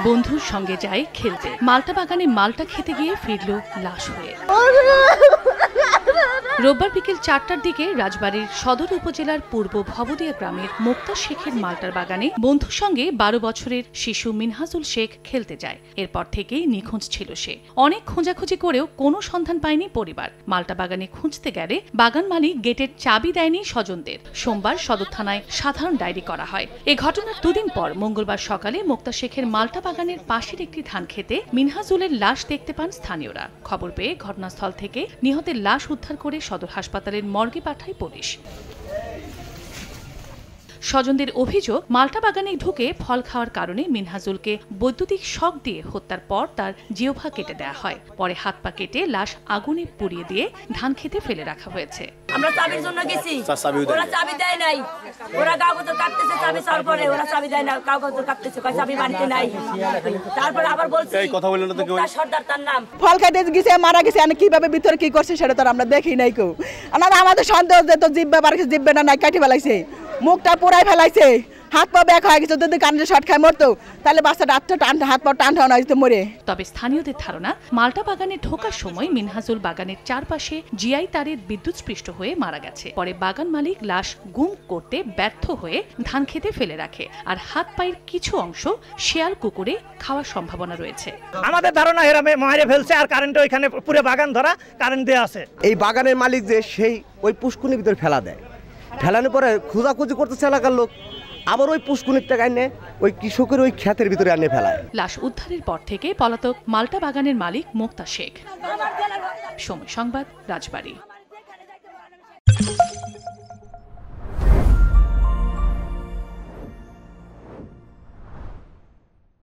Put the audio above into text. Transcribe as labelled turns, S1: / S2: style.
S1: বন্ধুর সঙ্গে যায় খেলতে, মালটা বাগানে মালটা খেতে গিয়ে ফিরল লাশ হয়ে। রোববার বিকেল 4টার দিকে রাজবাড়ীর সদর উপজেলার পূর্ব ভবদিয়া গ্রামের মুক্তা শেখের মালটার বাগানে বন্ধুর সঙ্গে 12 বছরের শিশু মিনহাজুল শেখ খেলতে যায়। এরপর থেকেই নিখোঁজ ছিল সে। অনেক খোঁজাখুঁজি করেও কোনো সন্ধান পায়নি পরিবার। মালটা বাগানে খুঁজতে গেলে বাগান মালিক গেটের চাবি দেয়নি স্বজনদের। সোমবার সদর থানায় সাধারণ ডায়েরি করা হয়। এ ঘটনার দুদিন পর মঙ্গলবার সকালে মুক্তা শেখের মালটা বাগানের পাশের একটি ধান খেতে মিনহাজুলের লাশ দেখতে পান স্থানীয়রা। খবর পেয়ে ঘটনাস্থল থেকে নিহতের লাশ উদ্ধার করে সদর হাসপাতালের মর্গে পাঠায় পুলিশ। স্বজনদের অভিযোগ, মালটা বাগানে ঢুকে ফল খাওয়ার কারণে মিনহাজুলকে বৈদ্যুতিক শক দিয়ে হত্যার পর তার জিহ্বা কেটে দেওয়া হয়। পরে হাত পা কেটে লাশ আগুনে পুড়িয়ে দিয়ে ধান খেতে ফেলে রাখা হয়েছে।
S2: আমরা চাবির জন্য গেছি, ওরা চাবি দেয় নাই। ওরা কাগজ কাটতেছে, চাবি চাওয়ার পরে ওরা চাবি দেয় না, কাগজ কাটতেছে, চাবি বাড়িতে নাই। তারপর আবার বলছে এই কথা বললেন তো কেউ, সর্দার তার নাম।
S3: ফল খাইতে গেছে, মারা গেছে, আর কিভাবে ভিতরে কি করছে সেটা তো আমরা দেখি নাই কেউ। আমাদের সন্দেহ যে তো জিব্বা বার জিব্বে না নাই কাটি ফেলাইছে, মুখটা পুরাই ফেলাইছে, হাত পা ব্যাক হয়ে গেছে। যদি কানে শর্ট খায় মরতো তাহলে বাচ্চাটা হাত পা টান টান হয়েছে মরে।
S1: তবে স্থানীয়দের ধারণা, মালটা বাগানে ঢোকার সময় মিনহাজুল বাগানের চারপাশে জিআই তারের বিদ্যুৎস্পৃষ্ট হয়ে মারা গেছে। পরে বাগান মালিক লাশ গুম করতে ব্যর্থ হয়ে ধান খেতে ফেলে রাখে, আর হাত পায়ের কিছু অংশ শেয়াল কুকুরে খাওয়ার সম্ভাবনা রয়েছে।
S4: আমাদের ধারণা এরা মারে ফেলছে, আর কারেন্ট ওইখানে পুরো বাগান ধরা কারেন্ট দেওয়া আছে।
S5: এই বাগানের মালিক যে সেই ওই পুষ্কুনির ভিতরে ফেলা দেয়, ফেলানোর পরে খোঁজাখুঁজি করতেছে এলাকার লোক, আবার ওই পুষ্কুনির টাকা এনে ওই কৃষকের ওই ক্ষেতের ভিতরে আনে ফেলায়।
S1: লাশ উদ্ধারের পর থেকে পলাতক মালটা বাগানের মালিক মুক্তা শেখ। সময় সংবাদ, রাজবাড়ী।